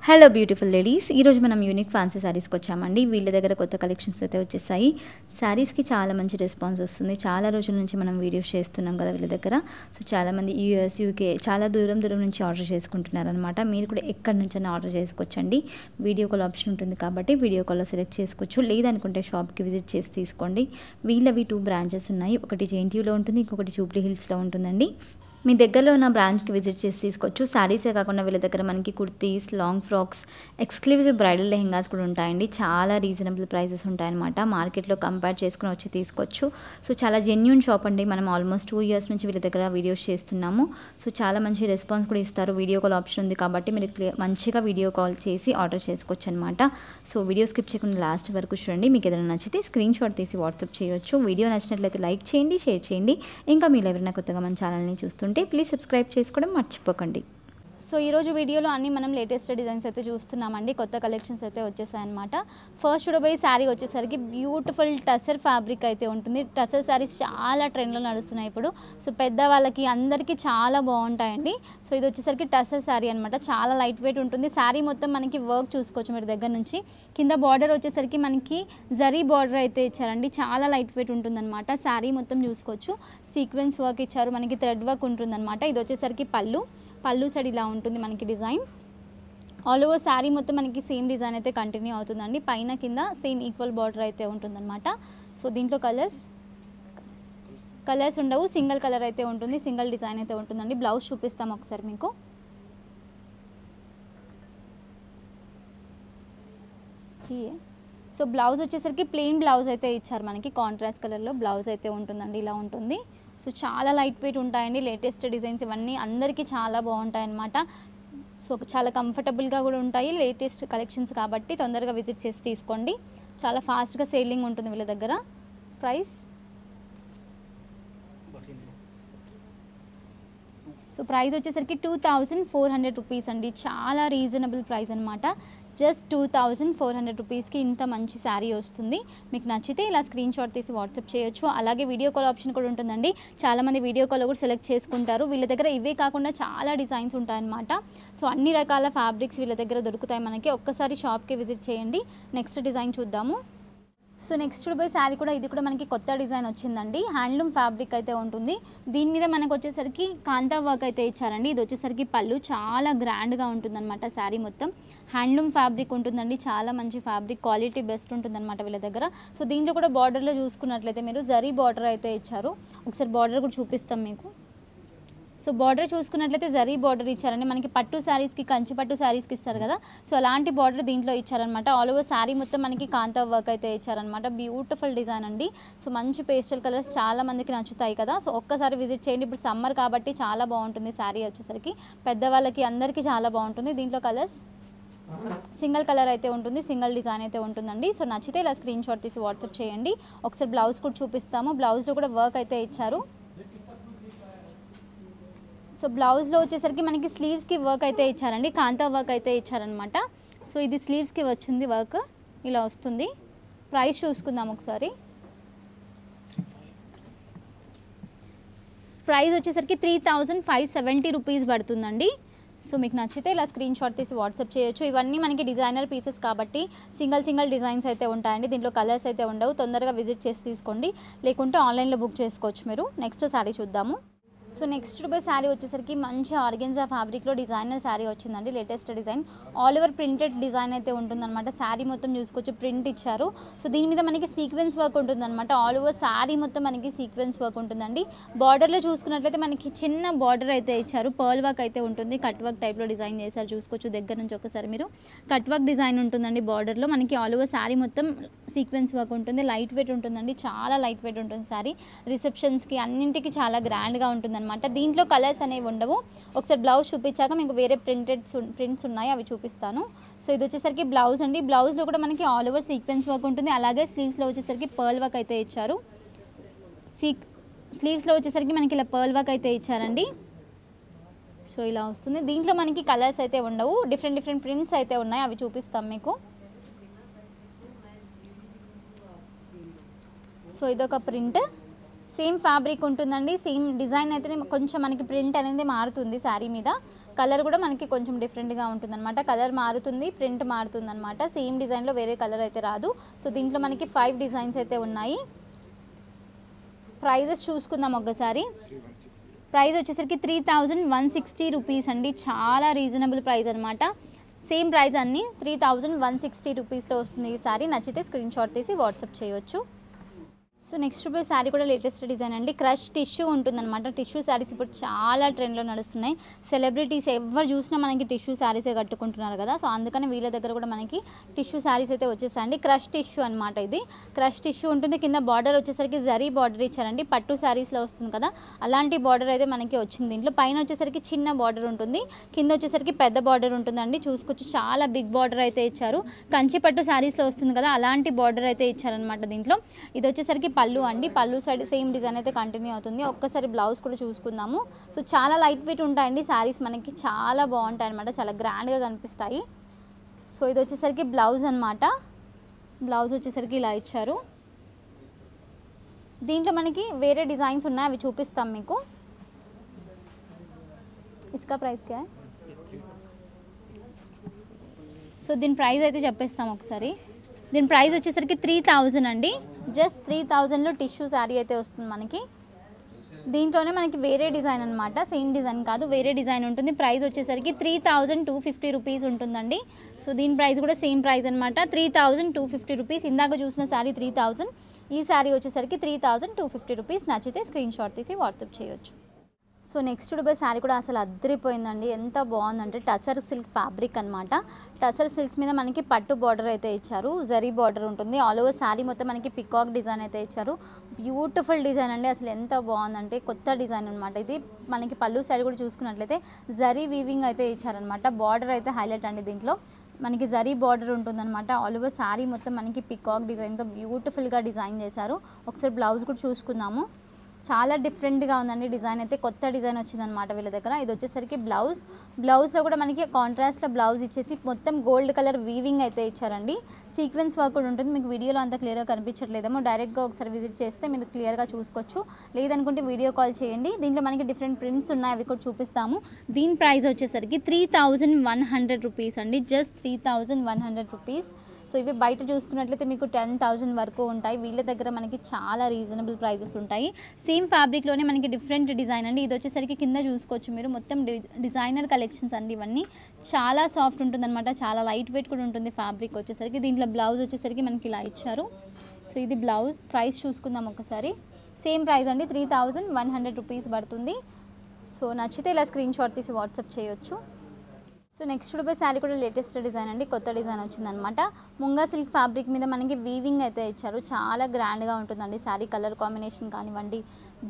Hello beautiful ladies, ఈరోజు మనం unique fancy శారీస్కి వచ్చామండి. వీళ్ళ దగ్గర కొత్త కలెక్షన్స్ అయితే వచ్చేసాయి. శారీస్కి చాలా మంచి రెస్పాన్స్ వస్తుంది. చాలా రోజుల నుంచి మనం వీడియోస్ చేస్తున్నాం కదా వీళ్ళ దగ్గర. సో చాలామంది యూఎస్, యూకే చాలా దూరం నుంచి ఆర్డర్ చేసుకుంటున్నారనమాట. మీరు కూడా ఎక్కడి నుంచైనా ఆర్డర్ చేసుకోవచ్చండి. వీడియో కాల్ ఆప్షన్ ఉంటుంది కాబట్టి వీడియో కాల్లో సెలెక్ట్ చేసుకోవచ్చు. లేదనుకుంటే షాప్కి విజిట్ చేసి తీసుకోండి. వీళ్ళవి 2 బ్రాంచెస్ ఉన్నాయి. ఒకటి జేఎన్టీయూలో ఉంటుంది, ఇంకొకటి జూబ్లీ హిల్స్లో ఉంటుందండి. మీ దగ్గరలో ఉన్న బ్రాంచ్కి విజిట్ చేసి తీసుకోవచ్చు. శారీసే కాకుండా వీళ్ళ దగ్గర మనకి kurtis, long frocks, exclusive bridal lehengas కూడా ఉంటాయండి. చాలా రీజనబుల్ ప్రైసెస్ ఉంటాయన్నమాట. మార్కెట్లో కంపేర్ చేసుకుని వచ్చి తీసుకోవచ్చు. సో చాలా జెన్యూన్ షాప్ అండి. మనం ఆల్మోస్ట్ 2 ఇయర్స్ నుంచి వీళ్ళ దగ్గర వీడియోస్ చేస్తున్నాము. సో చాలా మంచి రెస్పాన్స్ కూడా ఇస్తారు. వీడియో కాల్ ఆప్షన్ ఉంది కాబట్టి మీరు మంచిగా వీడియో కాల్ చేసి ఆర్డర్ చేసుకోవచ్చు అనమాట. సో వీడియో స్కిప్ చేయకుండా లాస్ట్ వరకు చూడండి. మీకు ఏదైనా నచ్చితే స్క్రీన్ షాట్ తీసి వాట్సాప్ చేయొచ్చు. వీడియో నచ్చినట్లయితే లైక్ చేయండి, షేర్ చేయండి. ఇంకా మీరు ఎవరైనా కొత్తగా మన ఛానల్ని చూస్తుంటే ప్లీజ్ సబ్స్క్రైబ్ చేసుకోవడం మర్చిపోకండి. సో ఈరోజు వీడియోలో అన్ని మనం లేటెస్ట్ డిజైన్స్ అయితే చూస్తున్నామండి. కొత్త కలెక్షన్స్ అయితే వచ్చేసాయన్నమాట. ఫస్ట్ చూడబోయే శారీ వచ్చేసరికి బ్యూటిఫుల్ టసర్ ఫ్యాబ్రిక్ అయితే ఉంటుంది. టసర్ శారీస్ చాలా ట్రెండ్లో నడుస్తున్నాయి ఇప్పుడు. సో పెద్దవాళ్ళకి అందరికీ చాలా బాగుంటాయండి. సో ఇది వచ్చేసరికి టసర్ శారీ అనమాట. చాలా లైట్ వెయిట్ ఉంటుంది. శారీ మొత్తం మనకి వర్క్ చూసుకోవచ్చు మీరు దగ్గర నుంచి. కింద బార్డర్ వచ్చేసరికి మనకి జరీ బార్డర్ అయితే ఇచ్చారండి. చాలా లైట్ వెయిట్ ఉంటుందన్నమాట. శారీ మొత్తం చూసుకోవచ్చు. సీక్వెన్స్ వర్క్ ఇచ్చారు, మనకి థ్రెడ్ వర్క్ ఉంటుందన్నమాట. ఇది వచ్చేసరికి పళ్ళు సైడ్ ఇలా ఉంటుంది మనకి డిజైన్. ఆల్ ఓవర్ శారీ మొత్తం మనకి సేమ్ డిజైన్ అయితే కంటిన్యూ అవుతుందండి. పైన కింద సేమ్ ఈక్వల్ బార్డర్ అయితే ఉంటుందన్నమాట. సో దీంట్లో కలర్స్ ఉండవు, సింగిల్ కలర్ అయితే ఉంటుంది, సింగిల్ డిజైన్ అయితే ఉంటుందండి. బ్లౌజ్ చూపిస్తాం ఒకసారి మీకు. సో బ్లౌజ్ వచ్చేసరికి ప్లెయిన్ బ్లౌజ్ అయితే ఇచ్చారు మనకి. కాంట్రాస్ట్ కలర్లో బ్లౌజ్ అయితే ఉంటుందండి. ఇలా ఉంటుంది. సో చాలా లైట్ వెయిట్ ఉంటాయండి. లేటెస్ట్ డిజైన్స్ ఇవన్నీ అందరికీ చాలా బాగుంటాయి అన్నమాట. సో చాలా కంఫర్టబుల్గా కూడా ఉంటాయి. లేటెస్ట్ కలెక్షన్స్ కాబట్టి తొందరగా విజిట్ చేసి తీసుకోండి. చాలా ఫాస్ట్గా సేలింగ్ ఉంటుంది వీళ్ళ దగ్గర. ప్రైస్ వచ్చేసరికి 2400 రూపీస్ అండి. చాలా రీజనబుల్ ప్రైస్ అనమాట. జస్ట్ 2400 రూపీస్కి ఇంత మంచి శారీ వస్తుంది. మీకు నచ్చితే ఇలా స్క్రీన్ షాట్ తీసి వాట్సాప్ చేయొచ్చు. అలాగే వీడియో కాల్ ఆప్షన్ కూడా ఉంటుందండి. చాలామంది వీడియో కాల్ కూడా సెలెక్ట్ చేసుకుంటారు. వీళ్ళ దగ్గర ఇవే కాకుండా చాలా డిజైన్స్ ఉంటాయన్నమాట. సో అన్ని రకాల ఫ్యాబ్రిక్స్ వీళ్ళ దగ్గర దొరుకుతాయి మనకి. ఒక్కసారి షాప్కి విజిట్ చేయండి. నెక్స్ట్ డిజైన్ చూద్దాము. సో నెక్స్ట్ చూడబోయే శారీ కూడా ఇది కూడా మనకి కొత్త డిజైన్ వచ్చిందండి. హ్యాండ్లూమ్ ఫ్యాబ్రిక్ అయితే ఉంటుంది. దీని మీద మనకు వచ్చేసరికి కాంతా వర్క్ అయితే ఇచ్చారండి. ఇది వచ్చేసరికి పళ్ళు చాలా గ్రాండ్గా ఉంటుందన్నమాట. శారీ మొత్తం హ్యాండ్లూమ్ ఫ్యాబ్రిక్ ఉంటుందండి. చాలా మంచి ఫ్యాబ్రిక్, క్వాలిటీ బెస్ట్ ఉంటుందన్నమాట వీళ్ళ దగ్గర. సో దీంట్లో కూడా బార్డర్లో చూసుకున్నట్లయితే మీరు జరీ బార్డర్ అయితే ఇచ్చారు. ఒకసారి బార్డర్ కూడా చూపిస్తాం మీకు. సో బార్డర్ చూసుకున్నట్లయితే జరీ బార్డర్ ఇచ్చారండి. మనకి పట్టు శారీస్కి, కంచి పట్టు శారీస్కి ఇస్తారు కదా, సో అలాంటి బార్డర్ దీంట్లో ఇచ్చారనమాట. ఆల్ ఓవర్ శారీ మొత్తం మనకి కాంతా వర్క్ అయితే ఇచ్చారనమాట. బ్యూటిఫుల్ డిజైన్ అండి. సో మంచి పేస్టల్ కలర్స్ చాలా మందికి నచ్చుతాయి కదా. సో ఒక్కసారి విజిట్ చేయండి. ఇప్పుడు సమ్మర్ కాబట్టి చాలా బాగుంటుంది శారీ వచ్చేసరికి. పెద్దవాళ్ళకి అందరికీ చాలా బాగుంటుంది. దీంట్లో కలర్స్ సింగిల్ కలర్ అయితే ఉంటుంది, సింగిల్ డిజైన్ అయితే ఉంటుందండి. సో నచ్చితే ఇలా స్క్రీన్ షాట్ తీసి వాట్సాప్ చేయండి. ఒకసారి బ్లౌజ్ కూడా చూపిస్తాము. బ్లౌజ్లో కూడా వర్క్ అయితే ఇచ్చారు. సో బ్లౌజ్లో వచ్చేసరికి మనకి స్లీవ్స్కి వర్క్ అయితే ఇచ్చారండి. కాంతా వర్క్ అయితే ఇచ్చారనమాట. సో ఇది స్లీవ్స్కి వచ్చింది వర్క్, ఇలా వస్తుంది. ప్రైస్ చూసుకుందాం ఒకసారి. ప్రైస్ వచ్చేసరికి 3570 రూపీస్ పడుతుందండి. సో మీకు నచ్చితే ఇలా స్క్రీన్ షాట్ తీసి వాట్సాప్ చేయొచ్చు. ఇవన్నీ మనకి డిజైనర్ పీసెస్ కాబట్టి సింగిల్ డిజైన్స్ అయితే ఉంటాయండి. దీంట్లో కలర్స్ అయితే ఉండవు. తొందరగా విజిట్ చేసి తీసుకోండి, లేకుంటే ఆన్లైన్లో బుక్ చేసుకోవచ్చు మీరు. నెక్స్ట్ శారీ చూద్దాము. సో నెక్స్ట్ చూపే శారీ వచ్చేసరికి మంచి ఆర్గెన్జా ఫ్యాబ్రిక్లో డిజైనర్ శారీ వచ్చిందండి. Latest design, all over printed design అయితే ఉంటుందన్నమాట. శారీ మొత్తం చూసుకోవచ్చు, ప్రింట్ ఇచ్చారు. సో దీని మీద మనకి సీక్వెన్స్ వర్క్ ఉంటుందన్నమాట. ఆల్ ఓవర్ శారీ మొత్తం మనకి సీక్వెన్స్ వర్క్ ఉంటుందండి. బార్డర్లో చూసుకున్నట్లయితే మనకి చిన్న బార్డర్ అయితే ఇచ్చారు. పర్ల్ వర్క్ అయితే ఉంటుంది. కట్ వర్క్ టైప్లో డిజైన్ చేశారు. చూసుకోవచ్చు దగ్గర నుంచి ఒకసారి మీరు. కట్ వర్క్ డిజైన్ ఉంటుందండి బార్డర్లో. మనకి ఆల్ ఓవర్ శారీ మొత్తం సీక్వెన్స్ వర్క్ ఉంటుంది. లైట్ వెయిట్ ఉంటుందండి. చాలా లైట్ వెయిట్ ఉంటుంది శారీ. రిసెప్షన్స్కి అన్నింటికి చాలా గ్రాండ్గా ఉంటుంది అనమాట. దీంట్లో కలర్స్ అనేవి ఉండవు. ఒకసారి బ్లౌజ్ చూపించాక మీకు వేరే ప్రింట్స్ ఉన్నాయి, అవి చూపిస్తాను. సో ఇది వచ్చేసరికి బ్లౌజ్ అండి. బ్లౌజ్లో కూడా మనకి ఆల్ ఓవర్ సీక్వెన్స్ వర్క్ ఉంటుంది. అలాగే స్లీవ్స్లో వచ్చేసరికి పర్ల్ వర్క్ అయితే ఇచ్చారు. స్లీవ్స్లో వచ్చేసరికి మనకి ఇలా పర్ల్ వర్క్ అయితే ఇచ్చారండి. సో ఇలా వస్తుంది. దీంట్లో మనకి కలర్స్ అయితే ఉండవు. డిఫరెంట్ ప్రింట్స్ అయితే ఉన్నాయి, అవి చూపిస్తాం మీకు. సో ఇదొక ప్రింట్. సేమ్ ఫ్యాబ్రిక్ ఉంటుందండి. సేమ్ డిజైన్ అయితే కొంచెం మనకి ప్రింట్ అనేది మారుతుంది శారీ మీద. కలర్ కూడా మనకి కొంచెం డిఫరెంట్గా ఉంటుందన్నమాట. కలర్ మారుతుంది, ప్రింట్ మారుతుంది అనమాట. సేమ్ డిజైన్లో వేరే కలర్ అయితే రాదు. సో దీంట్లో మనకి 5 డిజైన్స్ అయితే ఉన్నాయి. ప్రైజెస్ చూసుకుందాం ఒకసారి. ప్రైస్ వచ్చేసరికి 3160 రూపీస్ అండి. చాలా రీజనబుల్ ప్రైస్ అనమాట. సేమ్ ప్రైస్ అన్నీ 3160 రూపీస్లో వస్తుంది ఈ సారీ. నచ్చితే స్క్రీన్ షాట్ తీసి వాట్సాప్ చేయొచ్చు. సో నెక్స్ట్ ఇప్పుడు శారీ కూడా లేటెస్ట్ డిజైన్ అండి. క్రష్ టిష్యూ ఉంటుందన్నమాట. టిష్యూ శారీస్ ఇప్పుడు చాలా ట్రెండ్లో నడుస్తున్నాయి. సెలబ్రిటీస్ ఎవరు చూసినా మనకి టిష్యూ శారీసే కట్టుకుంటున్నారు కదా. సో అందుకని వీళ్ళ దగ్గర కూడా మనకి టిష్యూ శారీస్ అయితే వచ్చేసాయండి. క్రష్ టిష్యూ అనమాట. ఇది క్రష్ టిష్యూ ఉంటుంది. కింద బార్డర్ వచ్చేసరికి జరీ బార్డర్ ఇచ్చారండి. పట్టు శారీస్లో వస్తుంది కదా, అలాంటి బార్డర్ అయితే మనకి వచ్చింది. దీంట్లో పైన వచ్చేసరికి చిన్న బార్డర్ ఉంటుంది, కింద వచ్చేసరికి పెద్ద బార్డర్ ఉంటుందండి. చూసుకోవచ్చు, చాలా బిగ్ బార్డర్ అయితే ఇచ్చారు. కంచి పట్టు శారీస్లో వస్తుంది కదా, అలాంటి బార్డర్ అయితే ఇచ్చారనమాట దీంట్లో. ఇది వచ్చేసరికి పళ్ళు అండి. పళ్ళు సైడ్ సేమ్ డిజైన్ అయితే కంటిన్యూ అవుతుంది. ఒక్కసారి బ్లౌజ్ కూడా చూసుకుందాము. సో చాలా లైట్ వెయిట్ ఉంటాయండి శారీస్, మనకి చాలా బాగుంటాయి అనమాట. చాలా గ్రాండ్గా కనిపిస్తాయి. సో ఇది వచ్చేసరికి బ్లౌజ్ అనమాట. బ్లౌజ్ వచ్చేసరికి ఇలా ఇచ్చారు. దీంట్లో మనకి వేరే డిజైన్స్ ఉన్నాయి, అవి చూపిస్తాం మీకు. ఇస్కా ప్రైస్ క్యా? సో దీని ప్రైస్ అయితే చెప్పేస్తాం ఒకసారి. దీని ప్రైస్ వచ్చేసరికి 3000 అండి. జస్ట్ 3000లో టిష్యూ శారీ అయితే వస్తుంది మనకి. దీంట్లోనే మనకి వేరే డిజైన్ అనమాట. సేమ్ డిజైన్ కాదు, వేరే డిజైన్ ఉంటుంది. ప్రైస్ వచ్చేసరికి 3250 రూపీస్ ఉంటుందండి. సో దీని ప్రైస్ కూడా సేమ్ ప్రైస్ అనమాట, 3250 రూపీస్. ఇందాక చూసిన శారీ 3000, ఈ శారీ వచ్చేసరికి 3250 రూపీస్. నచ్చితే స్క్రీన్ షాట్ తీసి వాట్సాప్ చేయొచ్చు. సో నెక్స్ట్ డూబై శారీ కూడా అసలు అద్దరిపోయిందండి. ఎంత బాగుందంటే టసర్ సిల్క్ ఫ్యాబ్రిక్ అనమాట. టసర్ సిల్క్స్ మీద మనకి పట్టు బార్డర్ అయితే ఇచ్చారు, జరీ బార్డర్ ఉంటుంది. ఆల్ ఓవర్ శారీ మొత్తం మనకి పికాక్ డిజైన్ అయితే ఇచ్చారు. బ్యూటిఫుల్ డిజైన్ అండి. అసలు ఎంత బాగుందంటే కొత్త డిజైన్ అనమాట ఇది. మనకి పళ్ళు సైడ్ కూడా చూసుకున్నట్లయితే జరీ వీవింగ్ అయితే ఇచ్చారనమాట. బార్డర్ అయితే హైలైట్ అండి. దీంట్లో మనకి జరీ బార్డర్ ఉంటుందన్నమాట. ఆల్ ఓవర్ శారీ మొత్తం మనకి పికాక్ డిజైన్తో బ్యూటిఫుల్గా డిజైన్ చేశారు. ఒకసారి బ్లౌజ్ కూడా చూసుకుందాము. చాలా డిఫరెంట్గా ఉందండి డిజైన్ అయితే. కొత్త డిజైన్ వచ్చిందనమాట వీళ్ళ దగ్గర. ఇది వచ్చేసరికి బ్లౌజ్లో కూడా మనకి కాంట్రాస్ట్లో బ్లౌజ్ ఇచ్చేసి మొత్తం గోల్డ్ కలర్ వీవింగ్ అయితే ఇచ్చారండి. సీక్వెన్స్ వర్క్ కూడా ఉంటుంది. మీకు వీడియోలో అంత క్లియర్గా కనిపించట్లేదేమో, డైరెక్ట్గా ఒకసారి విజిట్ చేస్తే మీరు క్లియర్గా చూసుకోవచ్చు. లేదనుకుంటే వీడియో కాల్ చేయండి. దీంట్లో మనకి డిఫరెంట్ ప్రింట్స్ ఉన్నాయి, అవి కూడా చూపిస్తాము. దీని ప్రైస్ వచ్చేసరికి 3100 రూపీస్ అండి. Just 3100 rupees. సో ఇవి బయట చూసుకున్నట్లయితే మీకు 10,000 వరకు ఉంటాయి. వీళ్ళ దగ్గర మనకి చాలా రీజనబుల్ ప్రైజెస్ ఉంటాయి. సేమ్ ఫ్యాబ్రిక్లోనే మనకి డిఫరెంట్ డిజైన్ అండి. ఇది వచ్చేసరికి కింద చూసుకోవచ్చు మీరు, మొత్తం డిజైనర్ కలెక్షన్స్ అండి ఇవన్నీ. చాలా సాఫ్ట్ ఉంటుందన్నమాట, చాలా లైట్ వెయిట్ కూడా ఉంటుంది ఫ్యాబ్రిక్ వచ్చేసరికి. దీంట్లో బ్లౌజ్ వచ్చేసరికి మనకి ఇలా ఇచ్చారు. సో ఇది బ్లౌజ్. ప్రైస్ చూసుకుందాం ఒకసారి. సేమ్ ప్రైస్ అండి, 3100 రూపీస్ పడుతుంది. సో నచ్చితే ఇలా స్క్రీన్ షాట్ తీసి వాట్సాప్ చేయొచ్చు. సో నెక్స్ట్ డూబై శారీ కూడా లేటెస్ట్ డిజైన్ అండి. కొత్త డిజైన్ వచ్చిందనమాట. ముంగా సిల్క్ ఫ్యాబ్రిక్ మీద మనకి వీవింగ్ అయితే ఇచ్చారు. చాలా గ్రాండ్గా ఉంటుందండి శారీ. కలర్ కాంబినేషన్ కానివ్వండి,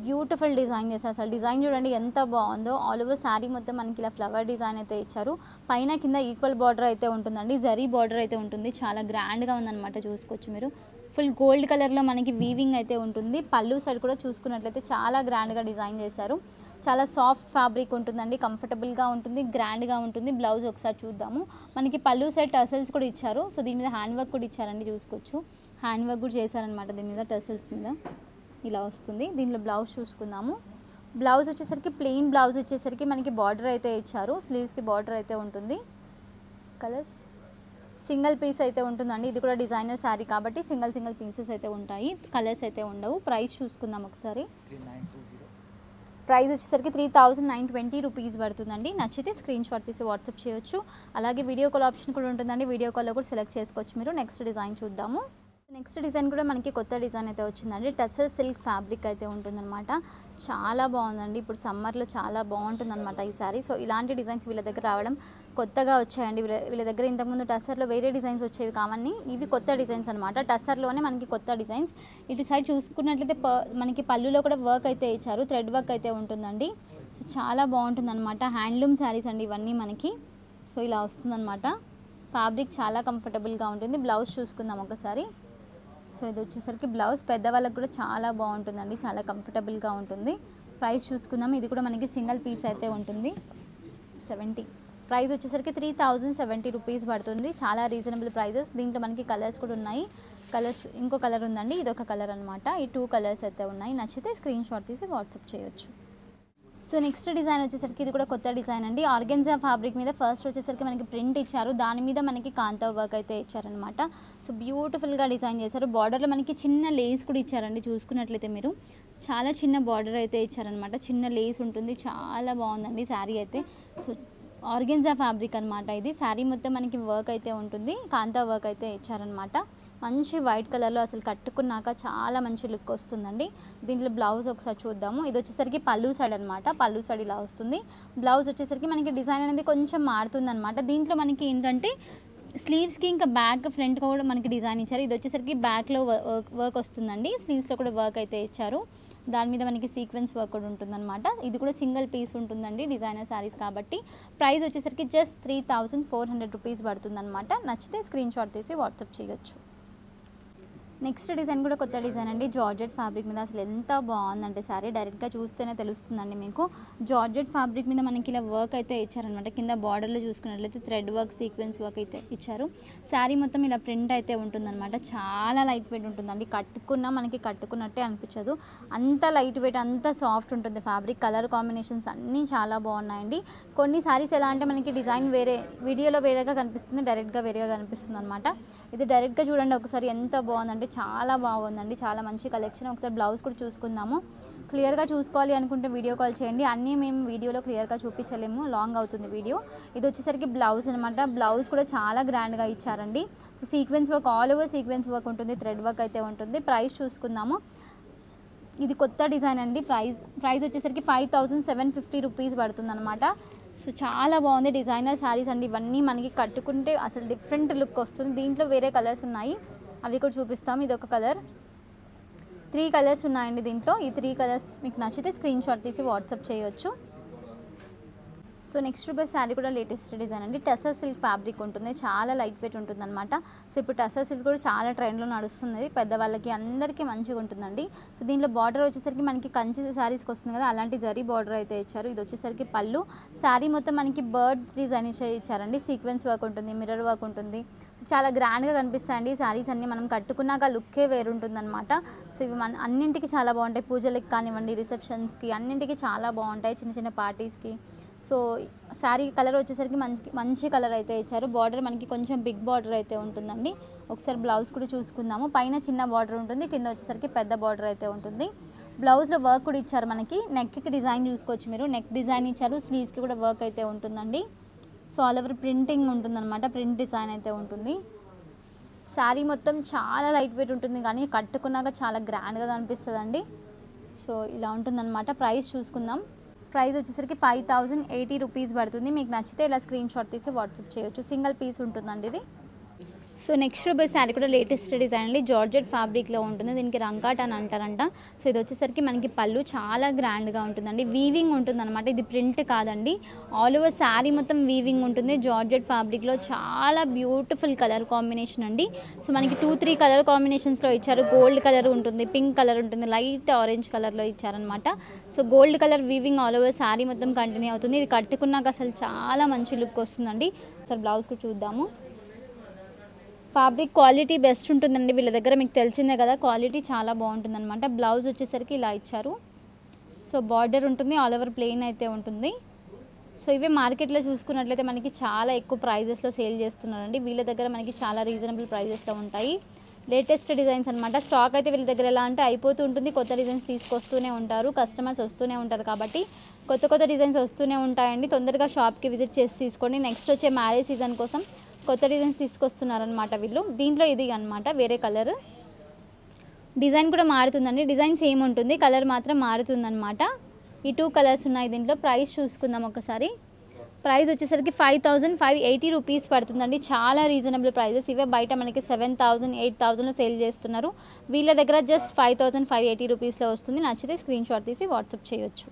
బ్యూటిఫుల్ డిజైన్ చేశారు. అసలు డిజైన్ చూడండి ఎంత బాగుందో. ఆల్ ఓవర్ శారీ మొత్తం మనకి ఇలా ఫ్లవర్ డిజైన్ అయితే ఇచ్చారు. పైన కింద ఈక్వల్ బార్డర్ అయితే ఉంటుందండి, జరీ బార్డర్ అయితే ఉంటుంది. చాలా గ్రాండ్గా ఉందన్నమాట. చూసుకోవచ్చు మీరు, ఫుల్ గోల్డ్ కలర్లో మనకి వీవింగ్ అయితే ఉంటుంది. పళ్ళు సైడ్ కూడా చూసుకున్నట్లయితే చాలా గ్రాండ్గా డిజైన్ చేశారు. చాలా సాఫ్ట్ ఫ్యాబ్రిక్ ఉంటుందండి, కంఫర్టబుల్గా ఉంటుంది, గ్రాండ్గా ఉంటుంది. బ్లౌజ్ ఒకసారి చూద్దాము. మనకి పళ్ళు సైడ్ టసల్స్ కూడా ఇచ్చారు. సో దీని మీద హ్యాండ్ వర్క్ కూడా ఇచ్చారండి. చూసుకోవచ్చు, హ్యాండ్ వర్క్ కూడా చేశారనమాట దీని మీద. టసల్స్ మీద ఇలా వస్తుంది. దీనిలో బ్లౌజ్ చూసుకుందాము. బ్లౌజ్ వచ్చేసరికి ప్లెయిన్ బ్లౌజ్ వచ్చేసరికి మనకి బార్డర్ అయితే ఇచ్చారు. స్లీవ్స్కి బార్డర్ అయితే ఉంటుంది. కలర్స్ సింగిల్ పీస్ అయితే ఉంటుందండి. ఇది కూడా డిజైనర్ శారీ కాబట్టి సింగిల్ పీసెస్ అయితే ఉంటాయి, కలర్స్ అయితే ఉండవు. ప్రైస్ చూసుకుందాం ఒకసారి. ప్రైస్ వచ్చేసరికి 3920 రూపీస్ పడుతుందండి. నచ్చితే స్క్రీన్ షాట్ తీసి వాట్సాప్ చేయొచ్చు. అలాగే వీడియో కాల్ ఆప్షన్ కూడా ఉంటుందండి. వీడియో కాల్లో కూడా సెలెక్ట్ చేసుకోవచ్చు మీరు. నెక్స్ట్ డిజైన్ చూద్దాము. నెక్స్ట్ డిజైన్ కూడా మనకి కొత్త డిజైన్ అయితే వచ్చిందండి. టసర్ సిల్క్ ఫ్యాబ్రిక్ అయితే ఉంటుందన్నమాట. చాలా బాగుందండి. ఇప్పుడు సమ్మర్లో చాలా బాగుంటుందన్నమాట ఈ శారీ. సో ఇలాంటి డిజైన్స్ వీళ్ళ దగ్గర రావడం కొత్తగా వచ్చాయండి. వీళ్ళ దగ్గర ఇంతకుముందు టసర్లో వేరే డిజైన్స్ వచ్చేవి కావని, ఇవి కొత్త డిజైన్స్ అనమాట. టసర్లోనే మనకి కొత్త డిజైన్స్. ఇటు సైడ్ చూసుకున్నట్లయితే మనకి పళ్ళులో కూడా వర్క్ అయితే ఇచ్చారు, థ్రెడ్ వర్క్ అయితే ఉంటుందండి. సో చాలా బాగుంటుందన్నమాట. హ్యాండ్లూమ్ శారీస్ అండి ఇవన్నీ మనకి. సో ఇలా వస్తుందన్నమాట. ఫ్యాబ్రిక్ చాలా కంఫర్టబుల్గా ఉంటుంది. బ్లౌజ్ చూసుకుందాం ఒకసారి. సో ఇది వచ్చేసరికి బ్లౌజ్. పెద్దవాళ్ళకి కూడా చాలా బాగుంటుందండి, చాలా కంఫర్టబుల్గా ఉంటుంది. ప్రైస్ చూసుకుందాం. ఇది కూడా మనకి సింగిల్ పీస్ అయితే ఉంటుంది. 70. ప్రైస్ వచ్చేసరికి 3070 రూపీస్ పడుతుంది. చాలా రీజనబుల్ ప్రైజెస్. దీంట్లో మనకి కలర్స్ కూడా ఉన్నాయి. కలర్స్ ఇంకో కలర్ ఉందండి, ఇదొక కలర్ అనమాట. ఈ 2 కలర్స్ అయితే ఉన్నాయి. నచ్చితే స్క్రీన్ షాట్ తీసి వాట్సాప్ చేయొచ్చు. సో నెక్స్ట్ డిజైన్ వచ్చేసరికి ఇది కూడా కొత్త డిజైన్ అండి. ఆర్గెన్జా ఫ్యాబ్రిక్ మీద ఫస్ట్ వచ్చేసరికి మనకి ప్రింట్ ఇచ్చారు, దాని మీద మనకి కాంతా వర్క్ అయితే ఇచ్చారనమాట. సో బ్యూటిఫుల్గా డిజైన్ చేశారు. బార్డర్లో మనకి చిన్న లేస్ కూడా ఇచ్చారండి. చూసుకున్నట్లయితే మీరు చాలా చిన్న బార్డర్ అయితే ఇచ్చారనమాట, చిన్న లేస్ ఉంటుంది. చాలా బాగుందండి శారీ అయితే. సో ఆర్గెన్జా ఫ్యాబ్రిక్ అనమాట ఇది. శారీ మొత్తం మనకి వర్క్ అయితే ఉంటుంది, కాంతా వర్క్ అయితే ఇచ్చారనమాట. మంచి వైట్ కలర్లో అసలు కట్టుకున్నాక చాలా మంచి లుక్ వస్తుందండి. దీంట్లో బ్లౌజ్ ఒకసారి చూద్దాము. ఇది వచ్చేసరికి పళ్ళు సైడ్ అనమాట. పళ్ళు సైడ్ ఇలా వస్తుంది. బ్లౌజ్ వచ్చేసరికి మనకి డిజైన్ అనేది కొంచెం మారుతుంది అనమాట. దీంట్లో మనకి ఏంటంటే స్లీవ్స్కి ఇంకా బ్యాక్ ఫ్రంట్ కూడా మనకి డిజైన్ ఇచ్చారు. ఇది వచ్చేసరికి బ్యాక్లో వర్క్ వస్తుందండి, స్లీవ్స్లో కూడా వర్క్ అయితే ఇచ్చారు. దాని మీద మనకి సీక్వెన్స్ వర్క్ కూడా ఉంటుందన్నమాట. ఇది కూడా సింగిల్ పీస్ ఉంటుందండి, డిజైనర్ శారీస్ కాబట్టి. ప్రైస్ వచ్చేసరికి జస్ట్ 3400 రూపీస్ పడుతుందన్నమాట. నచ్చితే స్క్రీన్ షాట్ తీసి వాట్సాప్ చేయొచ్చు. నెక్స్ట్ డిజైన్ కూడా కొత్త డిజైన్ అండి. జార్జెట్ ఫ్యాబ్రిక్ మీద అసలు ఎంత బాగుందంటే శారీ డైరెక్ట్గా చూస్తేనే తెలుస్తుందండి మీకు. జార్జెట్ ఫ్యాబ్రిక్ మీద మనకి ఇలా వర్క్ అయితే ఇచ్చారనమాట. కింద బార్డర్లో చూసుకున్నట్లయితే థ్రెడ్ వర్క్, సీక్వెన్స్ వర్క్ అయితే ఇచ్చారు. శారీ మొత్తం ఇలా ప్రింట్ అయితే ఉంటుందన్నమాట. చాలా లైట్ వెయిట్ ఉంటుందండి, కట్టుకున్నా మనకి కట్టుకున్నట్టే అనిపించదు, అంత లైట్ వెయిట్, అంత సాఫ్ట్ ఉంటుంది ఫ్యాబ్రిక్. కలర్ కాంబినేషన్స్ అన్నీ చాలా బాగున్నాయండి. కొన్ని శారీస్ ఎలా అంటే మనకి డిజైన్ వేరే, వీడియోలో వేరేగా కనిపిస్తుంది, డైరెక్ట్గా వేరేగా కనిపిస్తుంది అనమాట. ఇది డైరెక్ట్గా చూడండి ఒకసారి ఎంత బాగుందంటే, చాలా బాగుందండి, చాలా మంచి కలెక్షన్. ఒకసారి బ్లౌజ్ కూడా చూసుకుందాము. క్లియర్గా చూసుకోవాలి అనుకుంటే వీడియో కాల్ చేయండి. అన్నీ మేము వీడియోలో క్లియర్గా చూపించలేము, లాంగ్ అవుతుంది వీడియో. ఇది వచ్చేసరికి బ్లౌజ్ అనమాట. బ్లౌజ్ కూడా చాలా గ్రాండ్గా ఇచ్చారండి. So sequence work, all over sequence work ఉంటుంది, థ్రెడ్ వర్క్ అయితే ఉంటుంది. ప్రైస్ చూసుకుందాము. ఇది కొత్త డిజైన్ అండి. ప్రైస్ వచ్చేసరికి 5750 రూపీస్ పడుతుంది అనమాట. సో చాలా బాగుంది. డిజైనర్ శారీస్ అండి ఇవన్నీ. మనకి కట్టుకుంటే అసలు డిఫరెంట్ లుక్ వస్తుంది. దీంట్లో వేరే కలర్స్ ఉన్నాయి, అవి కూడా చూపిస్తాము. ఇది ఒక కలర్, 3 కలర్స్ ఉన్నాయండి దీంట్లో. ఈ 3 కలర్స్ మీకు నచ్చితే స్క్రీన్ షాట్ తీసి వాట్సాప్ చేయొచ్చు. సో నెక్స్ట్ రూపీస్ శారీ కూడా లేటెస్ట్ డిజైన్ అండి. టసర్ సిల్క్ ఫ్యాబ్రిక్ ఉంటుంది, చాలా లైట్ వెయిట్ ఉంటుంది అనమాట. సో ఇప్పుడు టసర్ సిల్క్ కూడా చాలా ట్రెండ్లో నడుస్తుంది, పెద్దవాళ్ళకి అందరికీ మంచిగా ఉంటుందండి. సో దీంట్లో బార్డర్ వచ్చేసరికి మనకి కంచి శారీస్కి వస్తుంది కదా, అలాంటి జరీ బార్డర్ అయితే ఇచ్చారు. ఇది వచ్చేసరికి పళ్ళు. శారీ మొత్తం మనకి బర్డ్ డిజైన్ ఇచ్చారండి. సీక్వెన్స్ వర్క్ ఉంటుంది, మిర్రర్ వర్క్ ఉంటుంది. సో చాలా గ్రాండ్గా కనిపిస్తాయండి శారీస్ అన్నీ. మనం కట్టుకున్నాక లుక్కే వేరుంటుంది అనమాట. సో ఇవి మన అన్నింటికి చాలా బాగుంటాయి, పూజలకి కానివ్వండి, రిసెప్షన్స్కి, అన్నింటికి చాలా బాగుంటాయి, చిన్న చిన్న పార్టీస్కి. సో శారీ కలర్ వచ్చేసరికి మంచి కలర్ అయితే ఇచ్చారు. బార్డర్ మనకి కొంచెం బిగ్ బార్డర్ అయితే ఉంటుందండి. ఒకసారి బ్లౌజ్ కూడా చూసుకుందాము. పైన చిన్న బార్డర్ ఉంటుంది, కింద వచ్చేసరికి పెద్ద బార్డర్ అయితే ఉంటుంది. బ్లౌజ్లో వర్క్ కూడా ఇచ్చారు మనకి. నెక్కి డిజైన్ చూసుకోవచ్చు మీరు, నెక్ డిజైన్ ఇచ్చారు. స్లీవ్స్కి కూడా వర్క్ అయితే ఉంటుందండి. సో ఆల్ ఓవర్ ప్రింటింగ్ ఉంటుందన్నమాట, ప్రింట్ డిజైన్ అయితే ఉంటుంది. శారీ మొత్తం చాలా లైట్ వెయిట్ ఉంటుంది, కానీ కట్టుకున్నాక చాలా గ్రాండ్గా కనిపిస్తుందండి. సో ఇలా ఉంటుందన్నమాట. ప్రైస్ చూసుకుందాం. ప్రైస్ వచ్చేసరికి 5080 రూపీస్ పడుతుంది. మీకు నచ్చితే ఇలా స్క్రీన్ షాట్ తీసి వాట్సాప్ చేయొచ్చు. సింగిల్ పీస్ ఉంటుందండి ఇది. సో నెక్స్ట్ రూపీస్ శారీ కూడా లేటెస్ట్ డిజైన్ అండి. జార్జెట్ ఫ్యాబ్రిక్లో ఉంటుంది, దీనికి రంకాట్ అని అంటారంట. సో ఇది వచ్చేసరికి మనకి పళ్ళు చాలా గ్రాండ్గా ఉంటుందండి, వీవింగ్ ఉంటుంది అనమాట. ఇది ప్రింట్ కాదండి, ఆల్ ఓవర్ శారీ మొత్తం వీవింగ్ ఉంటుంది. జార్జెట్ ఫ్యాబ్రిక్లో చాలా బ్యూటిఫుల్ కలర్ కాంబినేషన్ అండి. సో మనకి 2-3 కలర్ కాంబినేషన్స్లో ఇచ్చారు. గోల్డ్ కలర్ ఉంటుంది, పింక్ కలర్ ఉంటుంది, లైట్ ఆరెంజ్ కలర్లో ఇచ్చారనమాట. So gold colour weaving all over sari మొత్తం కంటిన్యూ అవుతుంది. ఇది కట్టుకున్నాక అసలు చాలా మంచి లుక్ వస్తుందండి. అసలు బ్లౌజ్ కూడా చూద్దాము. ఫ్యాబ్రిక్ క్వాలిటీ బెస్ట్ ఉంటుందండి వీళ్ళ దగ్గర, మీకు తెలిసిందే కదా, క్వాలిటీ చాలా బాగుంటుందన్నమాట. బ్లౌజ్ వచ్చేసరికి ఇలా ఇచ్చారు. సో బార్డర్ ఉంటుంది, ఆల్ ఓవర్ ప్లెయిన్ అయితే ఉంటుంది. సో ఇవే మార్కెట్లో చూసుకున్నట్లయితే మనకి చాలా ఎక్కువ ప్రైజెస్లో సేల్ చేస్తున్నారండి. వీళ్ళ దగ్గర మనకి చాలా రీజనబుల్ ప్రైజెస్లో ఉంటాయి. లేటెస్ట్ డిజైన్స్ అనమాట. స్టాక్ అయితే వీళ్ళ దగ్గర ఎలా అంటే అయిపోతూ ఉంటుంది, కొత్త డిజైన్స్ తీసుకొస్తూనే ఉంటారు, కస్టమర్స్ వస్తూనే ఉంటారు. కాబట్టి కొత్త డిజైన్స్ వస్తూనే ఉంటాయండి. తొందరగా షాప్కి విజిట్ చేసి తీసుకోండి. నెక్స్ట్ వచ్చే మ్యారేజ్ సీజన్ కోసం కొత్త డిజైన్స్ తీసుకొస్తున్నారనమాట వీళ్ళు. దీంట్లో ఇది అనమాట వేరే కలర్. డిజైన్ కూడా మారుతుందండి, డిజైన్ సేమ్ ఉంటుంది, కలర్ మాత్రం మారుతుందన్నమాట. ఈ 2 కలర్స్ ఉన్నాయి దీంట్లో. ప్రైస్ చూసుకుందాం ఒకసారి. ప్రైస్ వచ్చేసరికి 5580 రూపీస్ పడుతుందండి. చాలా రీజనబుల్ ప్రైజెస్. ఇవే బయట మనకి 7000, 8000లో సేల్ చేస్తున్నారు. వీళ్ళ దగ్గర జస్ట్ 5580 రూపీస్లో వస్తుంది. నచ్చితే స్క్రీన్ షాట్ తీసి వాట్సాప్ చేయొచ్చు.